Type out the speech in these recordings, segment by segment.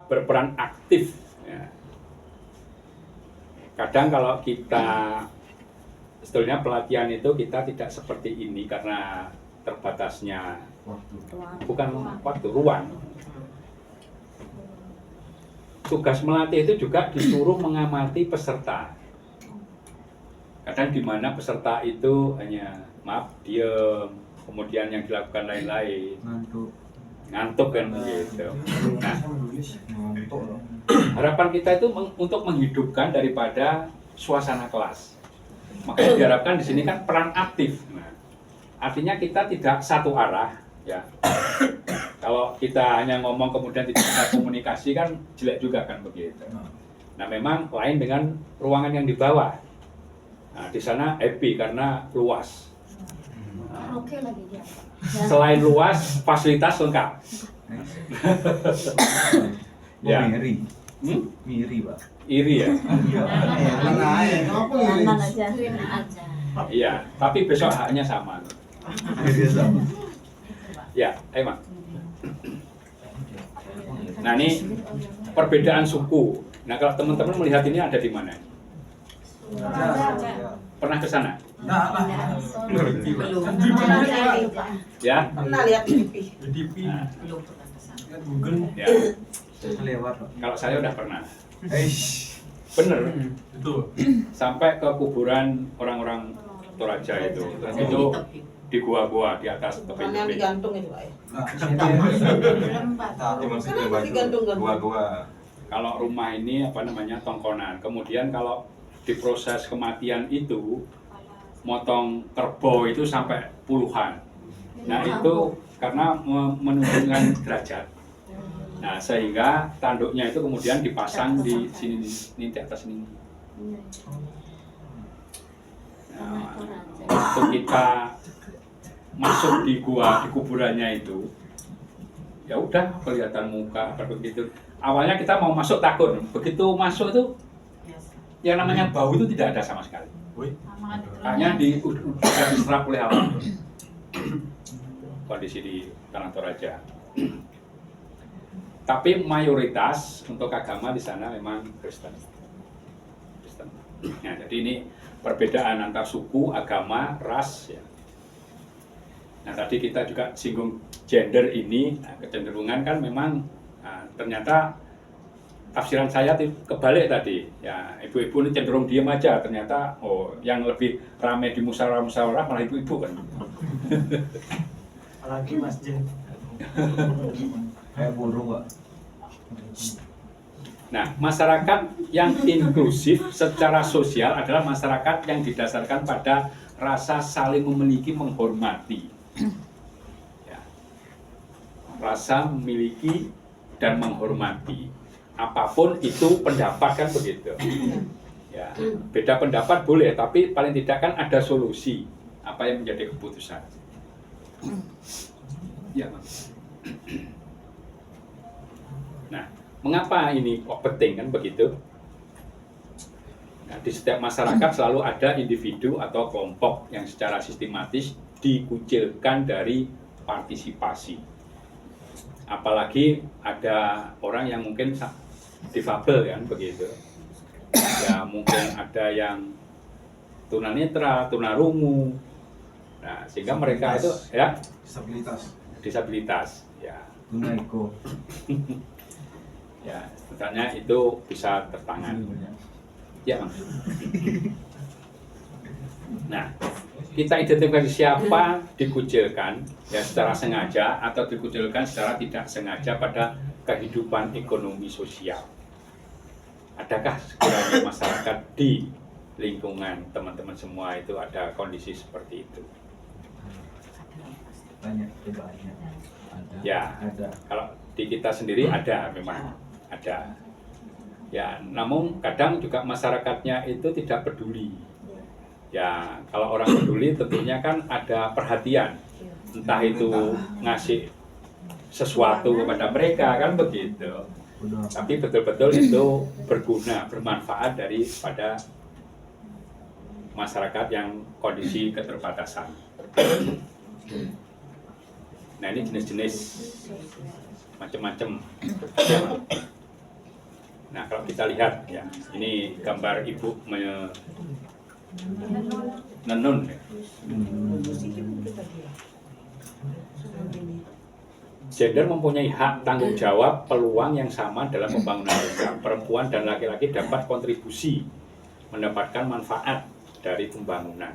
berperan aktif. Ya. Kadang kalau kita sebetulnya pelatihan itu kita tidak seperti ini karena terbatasnya waktu, ruang. Tugas melatih itu juga disuruh mengamati peserta. Kadang di mana peserta itu hanya diam, kemudian yang dilakukan lain-lain. Ngantuk kan begitu. Nah, harapan kita itu untuk menghidupkan daripada suasana kelas. Makanya diharapkan di sini kan peran aktif. Nah, artinya kita tidak satu arah, ya. Kalau kita hanya ngomong kemudian tidak ada komunikasi kan jelek juga kan begitu. Nah, memang lain dengan ruangan yang di bawah. Nah, di sana happy karena luas. Oke lagi dia. Selain luas, fasilitas lengkap. Ya. Miri, Pak. Iri ya. Aman aja. Iya, tapi besok haknya sama. Ya, Emang. Nah, ini perbedaan suku. Nah, kalau teman-teman melihat ini ada di mana? Pernah ke sana? Belum. Ya. Pernah lihat di TV. Nah, Belum pernah kesana. ya. Lewat. Kalau saya udah pernah. Bener. Itu Sampai ke kuburan orang-orang Toraja itu. Itu di gua-gua di atas Bukan yang tepi-tepi. digantung itu, Pak ya. cuma Kenapa digantung-gantung? gua Kalau rumah ini apa namanya tongkonan. Kemudian kalau di proses kematian itu motong kerbau itu sampai puluhan. Nah itu karena menurunkan derajat. Nah sehingga tanduknya itu kemudian dipasang di sini, ini di atas ini. Nah, waktu kita masuk di gua di kuburannya itu, ya udah kelihatan muka begitu. Awalnya kita mau masuk takut, begitu masuk itu yang namanya bau itu tidak ada sama sekali. Hanya sudah diserap oleh alam. Kondisi di Tanah Toraja. Tapi mayoritas untuk agama di sana memang Kristen. Nah, jadi ini perbedaan antar suku, agama, ras. Ya. Nah tadi kita juga singgung gender ini, nah, kecenderungan kan memang ternyata tafsiran saya kebalik tadi. Ya ibu-ibu ini cenderung diam aja, ternyata yang lebih ramai di musyawarah malah ibu-ibu kan. Apalagi masjid. Kayak burung, Pak. Nah masyarakat yang inklusif secara sosial adalah masyarakat yang didasarkan pada rasa saling memiliki, menghormati. Ya. Rasa memiliki dan menghormati. Apapun itu pendapat kan begitu. Ya. Beda pendapat boleh, tapi paling tidak kan ada solusi apa yang menjadi keputusan. Ya. Nah, mengapa ini kok penting kan begitu? Nah, di setiap masyarakat selalu ada individu atau kelompok yang secara sistematis dikucilkan dari partisipasi. Apalagi ada orang yang mungkin difabel kan begitu. Ya mungkin ada yang tunanetra, tunarungu. Nah, sehingga mereka itu ya disabilitas ya. Tunaiko. Ya, sebenarnya itu bisa tertangani. Ya, Bang. Nah, kita identifikasi siapa dikucilkan ya secara sengaja atau dikucilkan secara tidak sengaja pada kehidupan ekonomi sosial. Adakah sekiranya masyarakat di lingkungan teman-teman semua itu ada kondisi seperti itu? Banyak. Ada. Ya, Ada. kalau di kita sendiri ada memang ada. Ya, namun kadang juga masyarakatnya itu tidak peduli. Ya, kalau orang peduli tentunya kan ada perhatian. Entah itu ngasih sesuatu kepada mereka kan begitu. Tapi betul-betul itu berguna, bermanfaat daripada masyarakat yang kondisi keterbatasan. Nah, ini jenis-jenis macam-macam. Nah, kalau kita lihat ya, ini gambar ibu menenun ya. Gender mempunyai hak tanggung jawab peluang yang sama dalam pembangunan desa. Perempuan dan laki-laki dapat kontribusi mendapatkan manfaat dari pembangunan.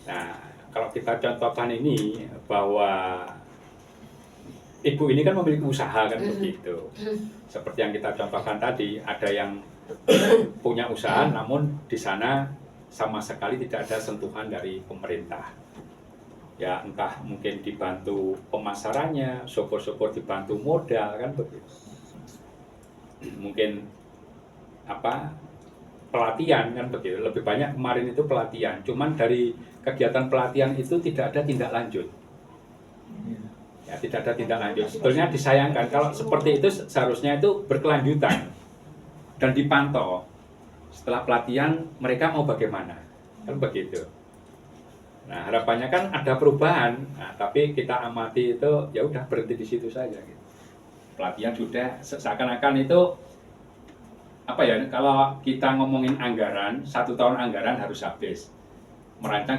Nah, kalau kita contohkan ini bahwa ibu ini kan memiliki usaha kan begitu. Seperti yang kita contohkan tadi, ada yang punya usaha namun di sana sama sekali tidak ada sentuhan dari pemerintah. Ya entah mungkin dibantu pemasarannya, syukur-syukur dibantu modal kan begitu. Mungkin pelatihan kan begitu. Lebih banyak kemarin itu pelatihan. Cuman dari kegiatan pelatihan itu tidak ada tindak lanjut. Ya, tidak ada tindak lanjut. Sebetulnya disayangkan kalau seperti itu seharusnya itu berkelanjutan dan dipantau. Setelah pelatihan mereka mau bagaimana, kan begitu. Nah harapannya kan ada perubahan. Nah, tapi kita amati itu ya udah berhenti di situ saja. Gitu. Pelatihan sudah seakan-akan itu kalau kita ngomongin anggaran 1 tahun anggaran harus habis. Merancang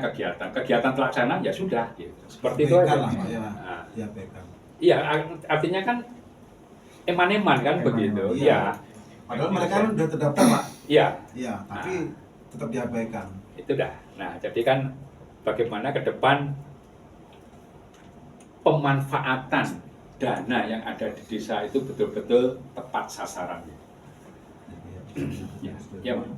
kegiatan pelaksana ya sudah gitu. Seperti itu aja. Iya, artinya kan eman-eman kan begitu. Iya. Padahal mereka kan sudah terdaftar, Pak. Iya. Iya, tapi tetap diabaikan. Itu dah. Nah, jadi kan bagaimana ke depan pemanfaatan dana yang ada di desa itu betul-betul tepat sasaran. Ya, ya, Pak.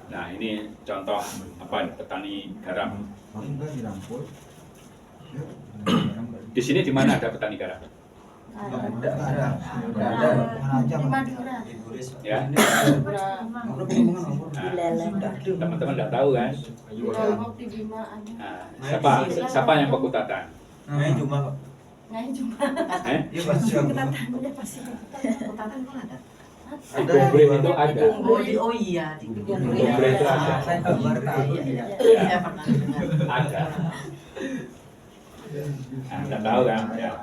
Nah ini contoh petani garam. Di sini di mana ada petani garam? Di Madura. Ya. Nah, teman-teman tidak tahu kan? Di Lombok, di Bima ada. Nah, siapa yang pekutatan? Cuma Pak. Nggak cuma. Iya pasti. Ketatannya pasti. Kotatan kok ada? Di Gombre itu ada. Oh iya, di Gombre itu ada. Saya kabar tahu. Saya pernah dengar. Ada. Nah, tidak tahu kan? Ya.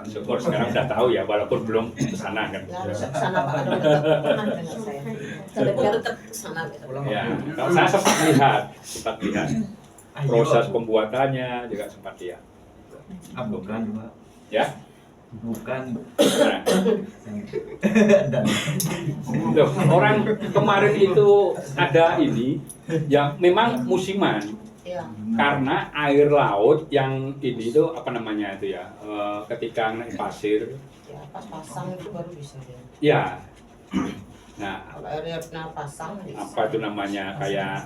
Syukur sekarang sudah tahu ya, walaupun belum ke sana kan. Nggak bisa ke sana Pak, pernah dengar saya. Saya dekat ke sana. Ya, kalau saya sempat lihat proses pembuatannya juga sempat lihat. Bukan Pak. Ya. Bukan. Nah. Loh, orang kemarin itu ada ini yang memang musiman. Iya. Karena air laut yang ini itu ketika naik pasir. Ya, pas pasang itu baru bisa ya. Ya. Nah, Kalau airnya pernah pasang bisa. apa itu namanya kayak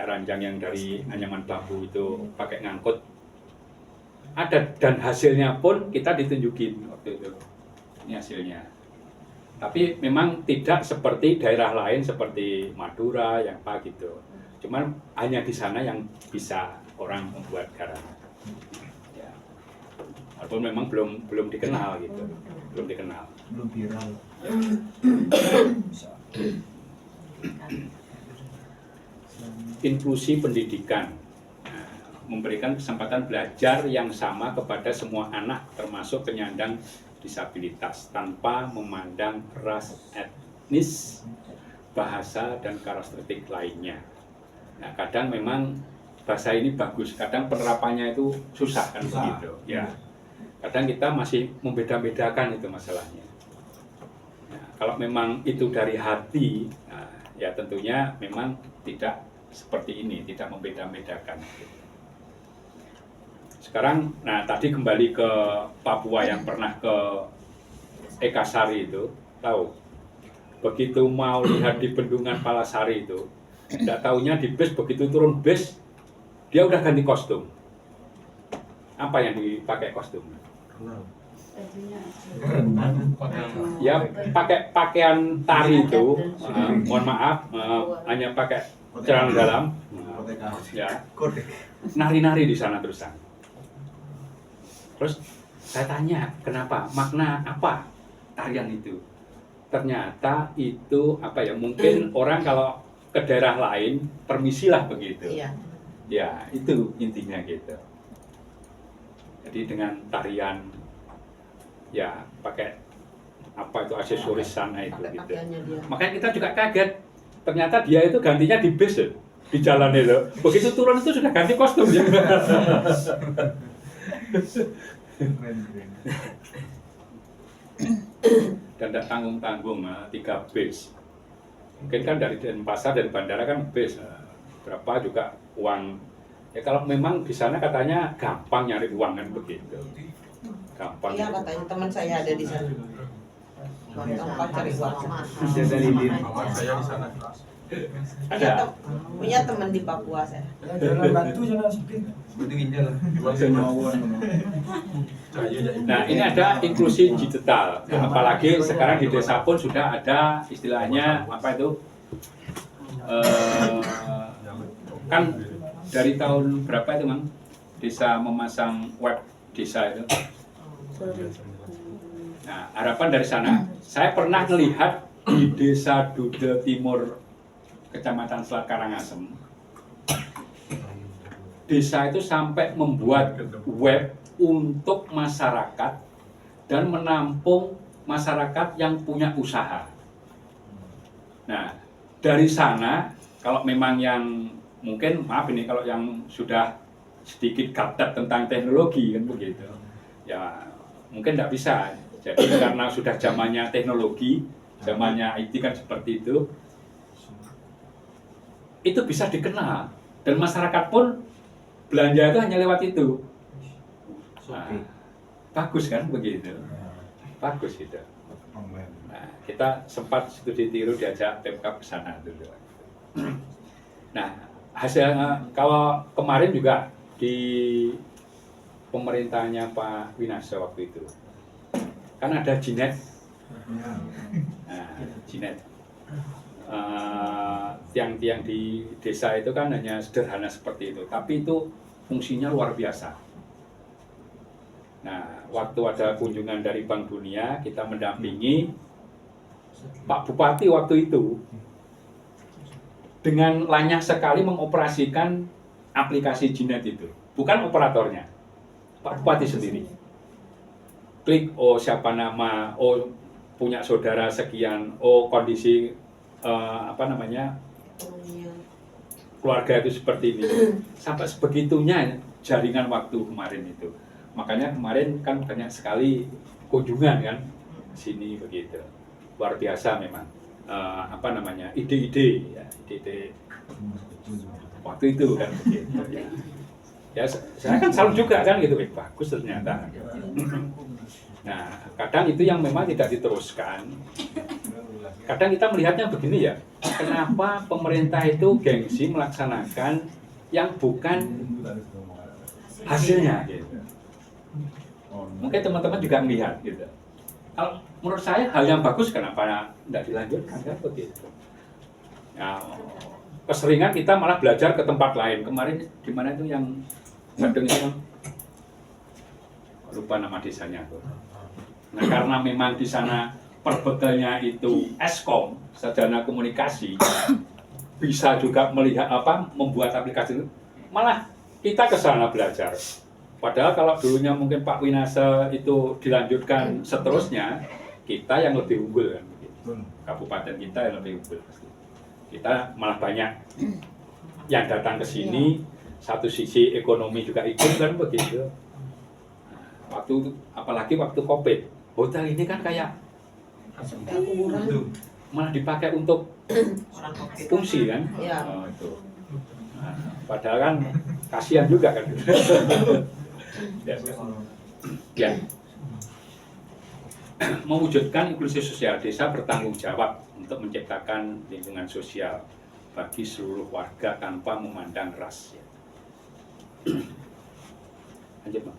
ranjang yang dari anyaman bambu itu pakai ngangkut. Ada dan hasilnya pun kita ditunjukin waktu itu. Ini hasilnya. Tapi memang tidak seperti daerah lain seperti Madura yang gitu. Cuman hanya di sana yang bisa orang membuat garam. Ya. Walaupun memang belum dikenal gitu. Belum dikenal. Belum viral. Inklusi pendidikan. Memberikan kesempatan belajar yang sama kepada semua anak termasuk penyandang disabilitas tanpa memandang ras, etnis, bahasa dan karakteristik lainnya. Nah, kadang memang bahasa ini bagus, kadang penerapannya itu susah kan begitu. Ya, kadang kita masih membeda-bedakan itu masalahnya. Nah, kalau memang itu dari hati, nah, ya tentunya memang tidak seperti ini, tidak membeda-bedakan. Sekarang, nah tadi kembali ke Papua yang pernah ke Ekasari itu, tahu? Begitu mau lihat di Bendungan Palasari itu, tidak taunya di bus, begitu turun bus, dia udah ganti kostum. Apa yang dipakai kostum? Ya pakai pakaian tari itu, mohon maaf, hanya pakai celana dalam, ya nari-nari di sana terusan. Terus saya tanya, kenapa? Makna apa tarian itu? Ternyata itu mungkin orang kalau ke daerah lain permisilah begitu. Iya. Ya, itu intinya gitu. Jadi dengan tarian ya pakai apa itu aksesoris sana itu Pakai gitu. pakaiannya dia. Makanya kita juga kaget, ternyata dia itu gantinya di bis ya, di jalan itu. Begitu turun itu sudah ganti kostum ya. Keren. Dan tidak tanggung-tanggung 3 bis. Mungkin kan dari Denpasar dan bandara kan bis, berapa juga uang. Ya kalau memang di sana katanya gampang nyari uang kan begitu. Gampang. Iya katanya teman saya ada di sana. Gampang cari uang. Bisa dari diri. Saya di sana. Ada. Punya teman di Papua saya. Jalan batu sana sedikit. Butuh ginjal. Nah ini ada inklusi digital. Apalagi sekarang di desa pun sudah ada istilahnya apa itu? Kan dari tahun berapa itu Mang? Desa memasang web desa itu. Nah, harapan dari sana, saya pernah melihat di Desa Duda Timur, Kecamatan Selat Karangasem, desa itu sampai membuat web untuk masyarakat dan menampung masyarakat yang punya usaha. Nah, dari sana, kalau memang yang mungkin, maaf ini kalau yang sudah sedikit gaptek tentang teknologi kan begitu, ya mungkin tidak bisa. Jadi karena sudah zamannya teknologi, zamannya IT kan seperti itu bisa dikenal dan masyarakat pun belanja itu hanya lewat itu. Nah, bagus kan begitu, bagus gitu. Nah, kita sempat studi tiru diajak Pemkab ke sana dulu. Nah, hasilnya kalau kemarin juga di pemerintahnya Pak Winasa waktu itu kan ada Jinet, nah, Jinet, tiang-tiang di desa itu kan hanya sederhana seperti itu, tapi itu fungsinya luar biasa. Nah, waktu ada kunjungan dari Bank Dunia, kita mendampingi Pak Bupati waktu itu dengan lanyah sekali mengoperasikan aplikasi Jinet itu, bukan operatornya, Pak Bupati sendiri. Klik, oh siapa nama, oh punya saudara sekian, oh kondisi keluarga itu seperti ini. Sampai sebegitunya jaringan waktu kemarin itu. Makanya kemarin kan banyak sekali kunjungan kan sini begitu. Luar biasa memang. Ide-ide ya, ide-ide waktu itu kan begitu ya. Ya saya kan salut juga kan gitu, bagus ternyata. Nah, kadang itu yang memang tidak diteruskan. Kadang kita melihatnya begini ya, kenapa pemerintah itu gengsi melaksanakan yang bukan hasilnya gitu. Mungkin teman-teman juga melihat gitu. Kalau menurut saya hal yang bagus kenapa tidak dilanjutkan kan begitu. Nah, keseringan kita malah belajar ke tempat lain. Kemarin di mana itu yang Bandung itu, lupa nama desanya tuh. Nah, karena memang di sana perbekalnya itu Eskom, sarjana komunikasi, bisa juga melihat membuat aplikasi itu. Malah kita ke sana belajar. Padahal kalau dulunya mungkin Pak Winasa itu dilanjutkan seterusnya, kita yang lebih unggul kan begitu. Kabupaten kita yang lebih unggul. Kita malah banyak yang datang ke sini, satu sisi ekonomi juga ikut kan begitu. Waktu apalagi waktu Covid, hotel ini kan kayak malah dipakai untuk fungsi kan. Ya. Oh, itu. Nah, padahal kan kasihan juga kan. Ya. Mewujudkan inklusi sosial, desa bertanggung jawab untuk menciptakan lingkungan sosial bagi seluruh warga tanpa memandang ras. Lanjut, Bang.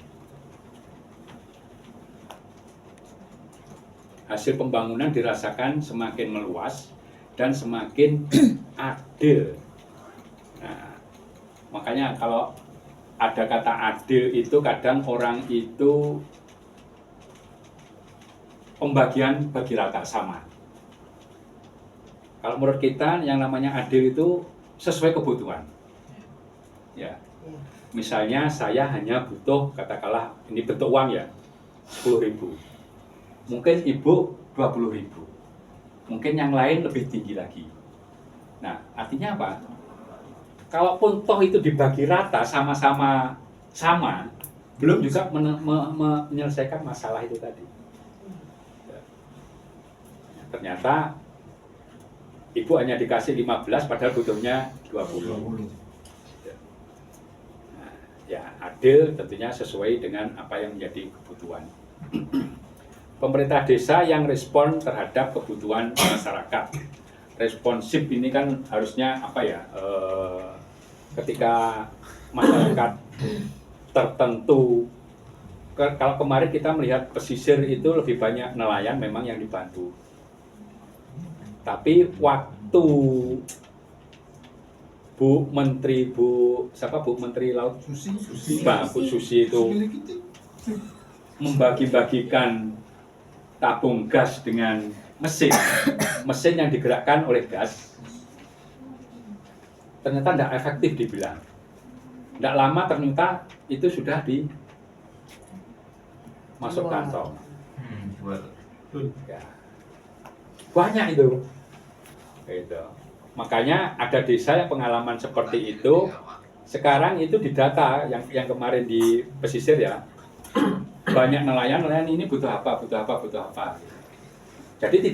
Hasil pembangunan dirasakan semakin meluas dan semakin adil. Nah, makanya kalau ada kata adil itu kadang orang itu pembagian bagi rata sama. Kalau menurut kita yang namanya adil itu sesuai kebutuhan. Ya. Misalnya saya hanya butuh katakanlah ini bentuk uang ya 10.000. Mungkin ibu 20.000. Mungkin yang lain lebih tinggi lagi. Nah, artinya apa? Kalaupun toh itu dibagi rata sama-sama sama, belum juga menyelesaikan masalah itu tadi. Ternyata ibu hanya dikasih 15 padahal butuhnya 20. Nah, ya adil tentunya sesuai dengan apa yang menjadi kebutuhan. Pemerintah desa yang respon terhadap kebutuhan masyarakat. Responsif ini kan harusnya apa ya? Ketika masyarakat tertentu, kalau kemarin kita melihat pesisir itu lebih banyak nelayan memang yang dibantu. Tapi waktu Bu Menteri Laut Mbak Bu Susi itu membagi-bagikan tabung gas dengan mesin yang digerakkan oleh gas, ternyata tidak efektif dibilang. Tidak lama ternyata itu sudah dimasuk kantong. Ya. Banyak itu. Gitu. Makanya ada desa yang pengalaman seperti itu. Sekarang itu didata yang kemarin di pesisir ya. Banyak nelayan ini butuh apa. Jadi